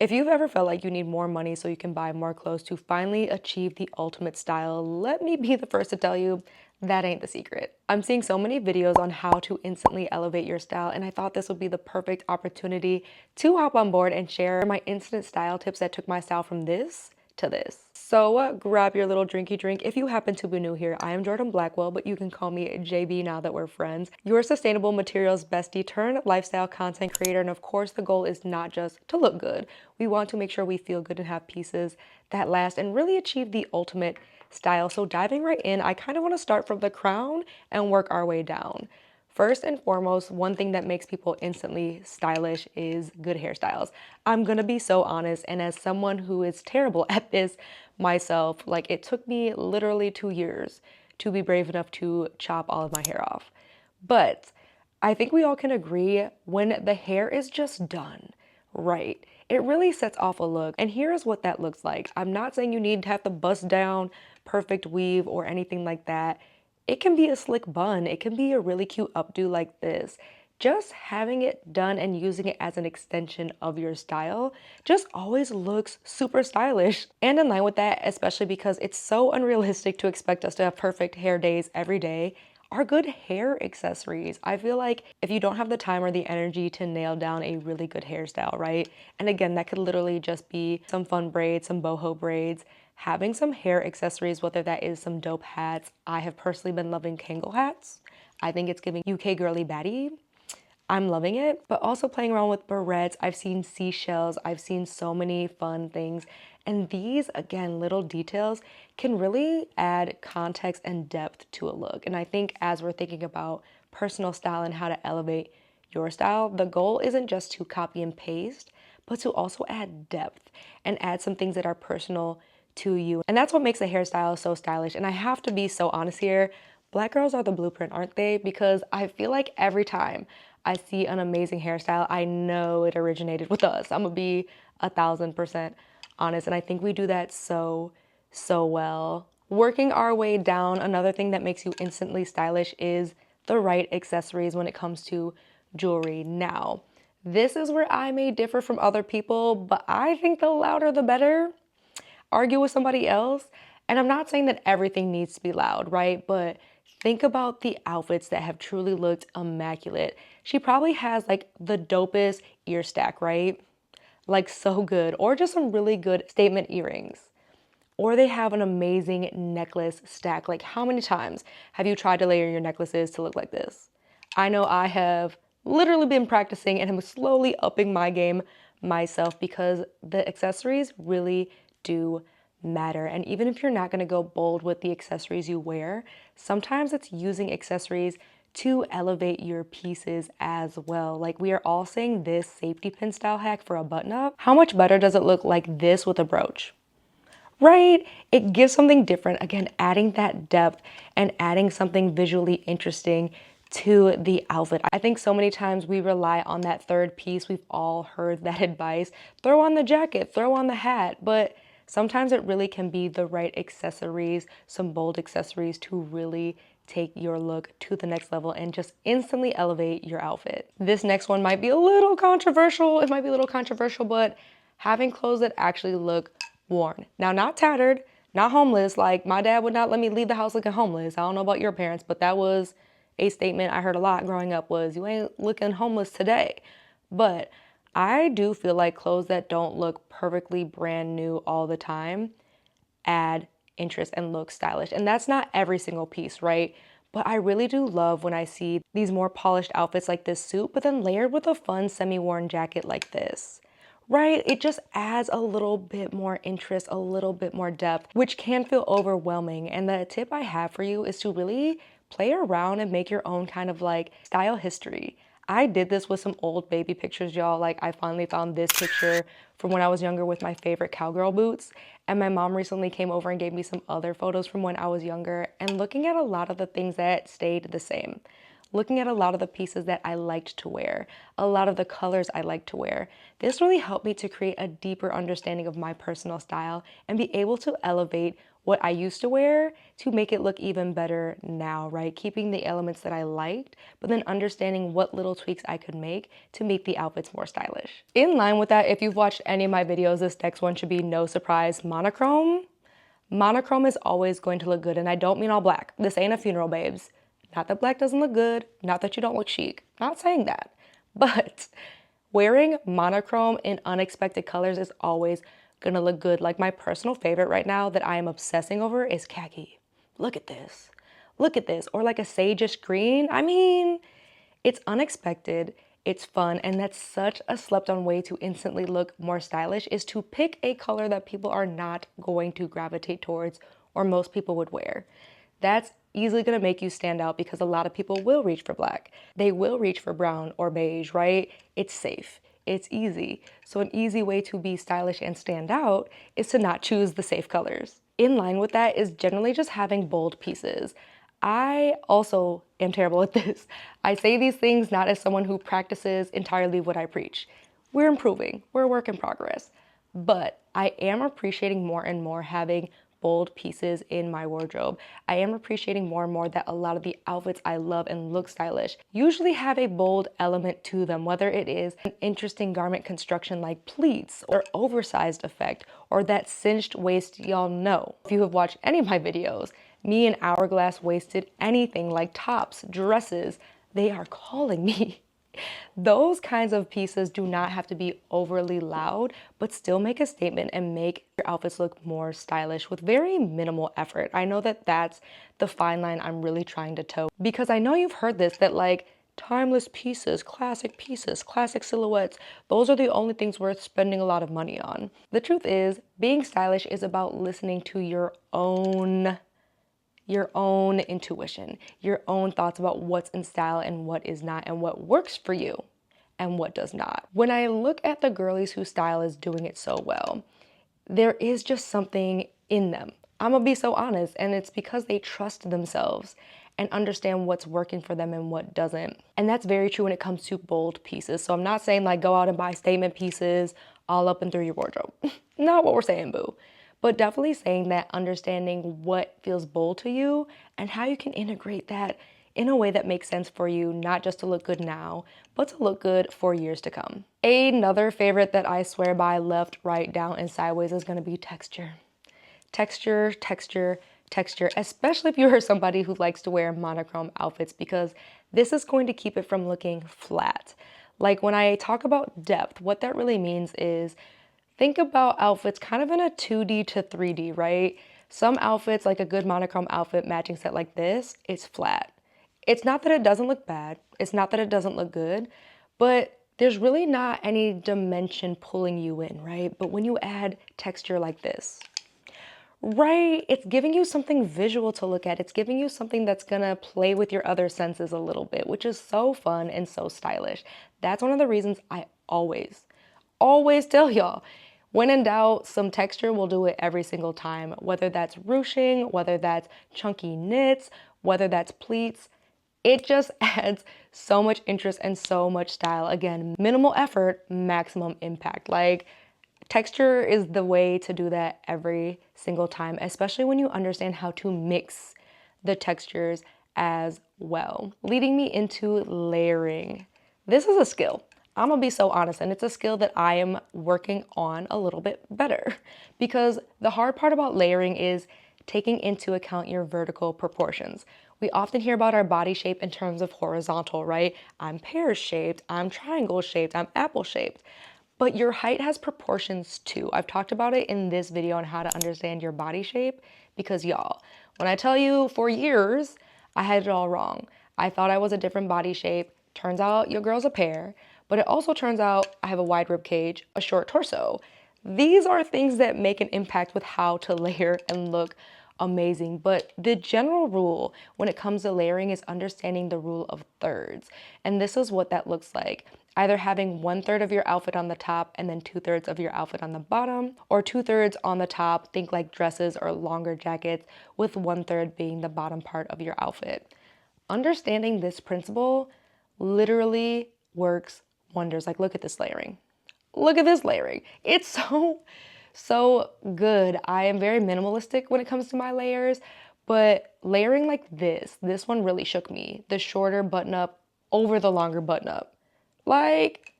If you've ever felt like you need more money so you can buy more clothes to finally achieve the ultimate style, let me be the first to tell you that ain't the secret. I'm seeing so many videos on how to instantly elevate your style, and I thought this would be the perfect opportunity to hop on board and share my instant style tips that took my style from this to this. So grab your little drinky drink. If you happen to be new here, I am Jordan Blackwell, but you can call me JB now that we're friends. Your sustainable materials bestie turned lifestyle content creator. And of course, the goal is not just to look good. We want to make sure we feel good and have pieces that last and really achieve the ultimate style. So diving right in, I kind of want to start from the crown and work our way down. First and foremost, one thing that makes people instantly stylish is good hairstyles. I'm gonna be so honest, and as someone who is terrible at this myself, like it took me literally 2 years to be brave enough to chop all of my hair off. But I think we all can agree when the hair is just done right, it really sets off a look. And here's what that looks like. I'm not saying you need to have the bust down, perfect weave or anything like that. It can be a slick bun. It can be a really cute updo like this. Just having it done and using it as an extension of your style just always looks super stylish. And in line with that, especially because it's so unrealistic to expect us to have perfect hair days every day, are good hair accessories. I feel like if you don't have the time or the energy to nail down a really good hairstyle, right? And again, that could literally just be some fun braids, some boho braids, having some hair accessories, whether that is some dope hats. I have personally been loving Kangol hats. I think it's giving UK girly baddie. I'm loving it, but also playing around with barrettes. I've seen seashells. I've seen so many fun things. And these, again, little details can really add context and depth to a look. And I think as we're thinking about personal style and how to elevate your style, the goal isn't just to copy and paste, but to also add depth and add some things that are personal to you. And that's what makes a hairstyle so stylish. And I have to be so honest here. Black girls are the blueprint, aren't they? Because I feel like every time I see an amazing hairstyle, I know it originated with us. I'm gonna be 1,000% honest. And I think we do that so well. Working our way down, another thing that makes you instantly stylish is the right accessories when it comes to jewelry. Now, this is where I may differ from other people, but I think the louder the better. Argue with somebody else. And I'm not saying that everything needs to be loud, right? But think about the outfits that have truly looked immaculate. She probably has like the dopest ear stack, right? Like so good. Or just some really good statement earrings. Or they have an amazing necklace stack. Like how many times have you tried to layer your necklaces to look like this? I know I have literally been practicing and I'm slowly upping my game myself because the accessories really do matter. And even if you're not gonna go bold with the accessories you wear, sometimes it's using accessories to elevate your pieces as well. Like we are all saying this safety pin style hack for a button up. How much better does it look like this with a brooch? Right? It gives something different. Again, adding that depth and adding something visually interesting to the outfit. I think so many times we rely on that third piece. We've all heard that advice. Throw on the jacket, throw on the hat, but sometimes it really can be the right accessories, some bold accessories to really take your look to the next level and just instantly elevate your outfit. This next one might be a little controversial. It might be a little controversial, but having clothes that actually look worn. Now, not tattered, not homeless. Like my dad would not let me leave the house looking homeless. I don't know about your parents, but that was a statement I heard a lot growing up was you ain't looking homeless today. But I do feel like clothes that don't look perfectly brand new all the time add interest and look stylish. And that's not every single piece, right? But I really do love when I see these more polished outfits like this suit, but then layered with a fun semi-worn jacket like this. Right? It just adds a little bit more interest, a little bit more depth, which can feel overwhelming. And the tip I have for you is to really play around and make your own kind of like style history. I did this with some old baby pictures, y'all. Like I finally found this picture from when I was younger with my favorite cowgirl boots. And my mom recently came over and gave me some other photos from when I was younger and looking at a lot of the things that stayed the same. Looking at a lot of the pieces that I liked to wear, a lot of the colors I liked to wear. This really helped me to create a deeper understanding of my personal style and be able to elevate what I used to wear to make it look even better now, right? Keeping the elements that I liked, but then understanding what little tweaks I could make to make the outfits more stylish. In line with that, if you've watched any of my videos, this next one should be no surprise: monochrome. Monochrome is always going to look good, and I don't mean all black. This ain't a funeral, babes. Not that black doesn't look good, not that you don't look chic. Not saying that, but wearing monochrome in unexpected colors is always gonna look good. Like my personal favorite right now that I am obsessing over is khaki. Look at this. Look at this. Or like a sageish green. I mean, it's unexpected, it's fun, and that's such a slept on way to instantly look more stylish, is to pick a color that people are not going to gravitate towards or most people would wear. That's easily gonna make you stand out because a lot of people will reach for black. They will reach for brown or beige, right? It's safe. It's easy. So an easy way to be stylish and stand out is to not choose the safe colors. In line with that is generally just having bold pieces. I also am terrible at this. I say these things not as someone who practices entirely what I preach. We're improving. We're a work in progress. But I am appreciating more and more having bold pieces in my wardrobe. I am appreciating more and more that a lot of the outfits I love and look stylish usually have a bold element to them, whether it is an interesting garment construction like pleats or oversized effect or that cinched waist y'all know. If you have watched any of my videos, me and hourglass waisted anything like tops, dresses, they are calling me. Those kinds of pieces do not have to be overly loud, but still make a statement and make your outfits look more stylish with very minimal effort. I know that that's the fine line I'm really trying to toe, because I know you've heard this, that like timeless pieces, classic silhouettes, those are the only things worth spending a lot of money on. The truth is, being stylish is about listening to your own intuition, your own thoughts about what's in style and what is not, and what works for you and what does not. When I look at the girlies whose style is doing it so well, there is just something in them. I'm gonna be so honest, and it's because they trust themselves and understand what's working for them and what doesn't. And that's very true when it comes to bold pieces. So I'm not saying like go out and buy statement pieces all up and through your wardrobe. Not what we're saying, boo. But definitely saying that understanding what feels bold to you and how you can integrate that in a way that makes sense for you, not just to look good now, but to look good for years to come. Another favorite that I swear by left, right, down, and sideways is gonna be texture. Texture, texture, texture, especially if you're somebody who likes to wear monochrome outfits, because this is going to keep it from looking flat. Like when I talk about depth, what that really means is think about outfits kind of in a 2D to 3D, right? Some outfits, like a good monochrome outfit matching set like this, it's flat. It's not that it doesn't look bad. It's not that it doesn't look good, but there's really not any dimension pulling you in, right? But when you add texture like this, right, it's giving you something visual to look at. It's giving you something that's gonna play with your other senses a little bit, which is so fun and so stylish. That's one of the reasons I always tell y'all, when in doubt, some texture will do it every single time, whether that's ruching, whether that's chunky knits, whether that's pleats. It just adds so much interest and so much style. Again, minimal effort, maximum impact. Like, texture is the way to do that every single time, especially when you understand how to mix the textures as well. Leading me into layering. This is a skill. I'm gonna be so honest, and it's a skill that I am working on a little bit better, because the hard part about layering is taking into account your vertical proportions. We often hear about our body shape in terms of horizontal, right? I'm pear shaped, I'm triangle shaped, I'm apple shaped. But your height has proportions too. I've talked about it in this video on how to understand your body shape, because y'all, when I tell you for years, I had it all wrong. I thought I was a different body shape. Turns out your girl's a pear, but it also turns out I have a wide rib cage, a short torso. These are things that make an impact with how to layer and look amazing. But the general rule when it comes to layering is understanding the rule of thirds. And this is what that looks like. Either having 1/3 of your outfit on the top and then 2/3 of your outfit on the bottom, or 2/3 on the top, think like dresses or longer jackets, with 1/3 being the bottom part of your outfit. Understanding this principle literally works wonders. Like, look at this layering. Look at this layering. It's So good. I am very minimalistic when it comes to my layers, but layering like this one really shook me. The shorter button up over the longer button up. Like,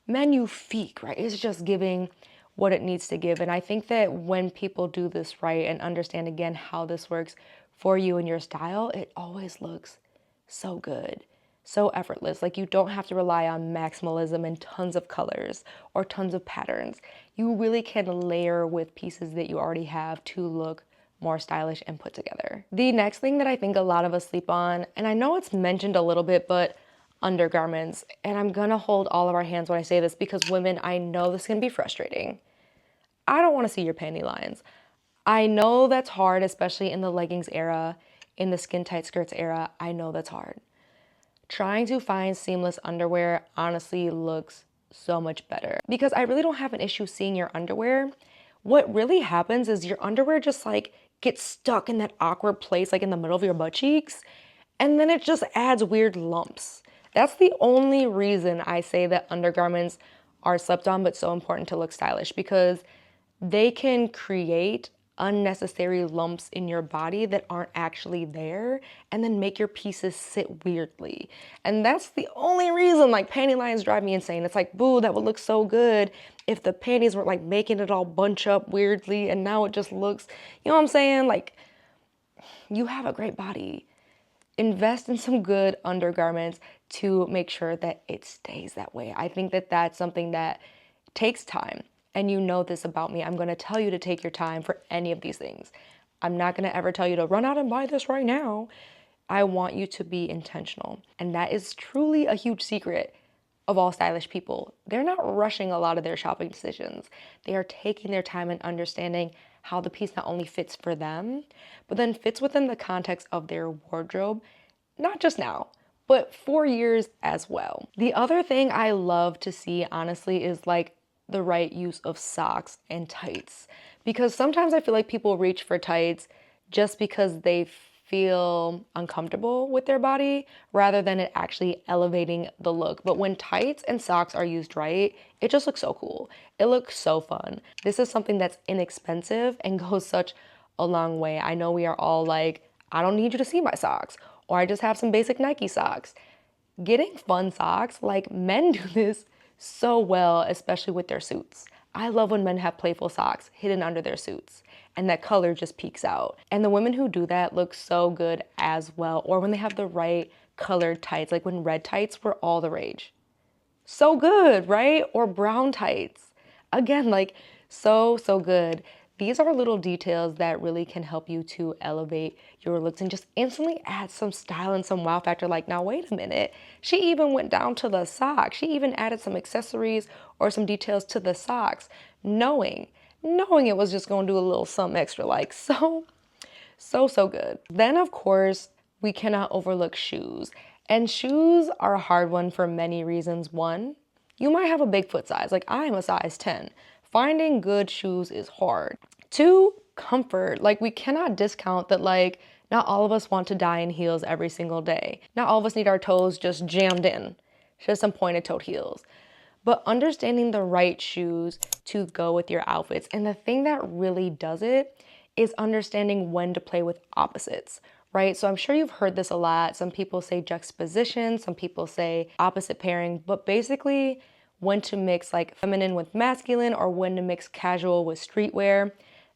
magnifique, right? It's just giving what it needs to give. And I think that when people do this right and understand again how this works for you and your style, it always looks so good, so effortless. Like you don't have to rely on maximalism and tons of colors or tons of patterns. You really can layer with pieces that you already have to look more stylish and put together. The next thing that I think a lot of us sleep on, and I know it's mentioned a little bit, but undergarments. And I'm gonna hold all of our hands when I say this because women, I know this can be frustrating. I don't wanna see your panty lines. I know that's hard, especially in the leggings era, in the skin tight skirts era. I know that's hard. Trying to find seamless underwear honestly looks so much better because I really don't have an issue seeing your underwear. What really happens is your underwear just like gets stuck in that awkward place, like in the middle of your butt cheeks, and then it just adds weird lumps. That's the only reason I say that undergarments are slept on but so important to look stylish because they can create unnecessary lumps in your body that aren't actually there and then make your pieces sit weirdly. And that's the only reason like panty lines drive me insane. It's like, boo, that would look so good if the panties weren't like making it all bunch up weirdly and now it just looks, you know what I'm saying? Like, you have a great body. Invest in some good undergarments to make sure that it stays that way. I think that that's something that takes time. And you know this about me. I'm going to tell you to take your time for any of these things. I'm not going to ever tell you to run out and buy this right now. I want you to be intentional. And that is truly a huge secret of all stylish people. They're not rushing a lot of their shopping decisions. They are taking their time and understanding how the piece not only fits for them, but then fits within the context of their wardrobe, not just now, but for years as well. The other thing I love to see, honestly, is like the right use of socks and tights. Because sometimes I feel like people reach for tights just because they feel uncomfortable with their body rather than it actually elevating the look. But when tights and socks are used right, it just looks so cool. It looks so fun. This is something that's inexpensive and goes such a long way. I know we are all like, I don't need you to see my socks, or I just have some basic Nike socks. Getting fun socks, like men do this so well, especially with their suits. I love when men have playful socks hidden under their suits and that color just peeks out. And the women who do that look so good as well. Or when they have the right colored tights, like when red tights were all the rage. So good, right? Or brown tights. Again, like so good. These are little details that really can help you to elevate your looks and just instantly add some style and some wow factor. Like, now wait a minute. She even went down to the socks. She even added some accessories or some details to the socks, knowing it was just gonna do a little something extra. Like, so good. Then of course, we cannot overlook shoes. And shoes are a hard one for many reasons. One, you might have a big foot size, like I am a size 10. Finding good shoes is hard. Two, comfort. Like, we cannot discount that, like, not all of us want to die in heels every single day. Not all of us need our toes just jammed in, just some pointed toed heels. But understanding the right shoes to go with your outfits. And the thing that really does it is understanding when to play with opposites, right? So I'm sure you've heard this a lot. Some people say juxtaposition, some people say opposite pairing, but basically when to mix like feminine with masculine or when to mix casual with streetwear.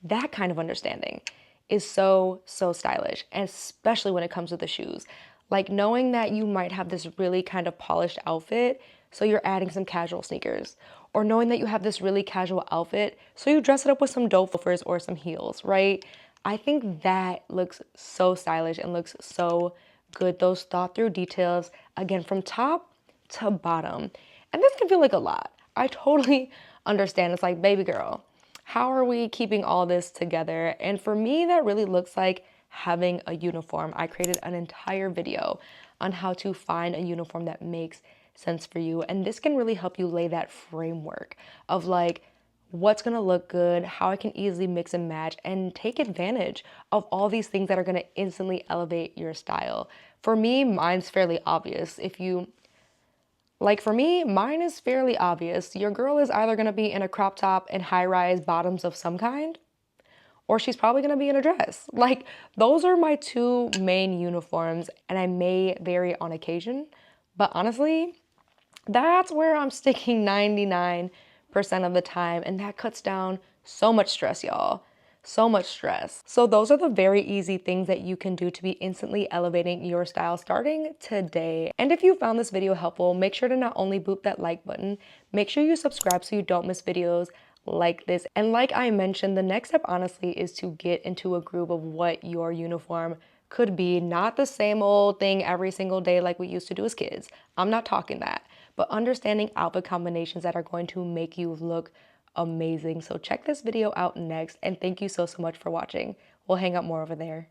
That kind of understanding is so stylish, and especially when it comes to the shoes. Like knowing that you might have this really kind of polished outfit, so you're adding some casual sneakers. Or knowing that you have this really casual outfit, so you dress it up with some dope loafers or some heels, right? I think that looks so stylish and looks so good. Those thought through details, again, from top to bottom. And this can feel like a lot. I totally understand. It's like, baby girl, how are we keeping all this together? And for me, that really looks like having a uniform. I created an entire video on how to find a uniform that makes sense for you. And this can really help you lay that framework of like, what's gonna look good, how I can easily mix and match and take advantage of all these things that are gonna instantly elevate your style. For me, mine's fairly obvious. If you Like for me, mine is fairly obvious. Your girl is either gonna be in a crop top and high-rise bottoms of some kind, or she's probably gonna be in a dress. Like, those are my two main uniforms, and I may vary on occasion, but honestly, that's where I'm sticking 99% of the time, and that cuts down so much stress, y'all. So much stress. So those are the very easy things that you can do to be instantly elevating your style starting today. And if you found this video helpful, make sure to not only boop that like button, make sure you subscribe so you don't miss videos like this. And like I mentioned, the next step honestly is to get into a groove of what your uniform could be. Not the same old thing every single day like we used to do as kids. I'm not talking that, but understanding outfit combinations that are going to make you look amazing. So check this video out next, and thank you so much for watching. We'll hang out more over there.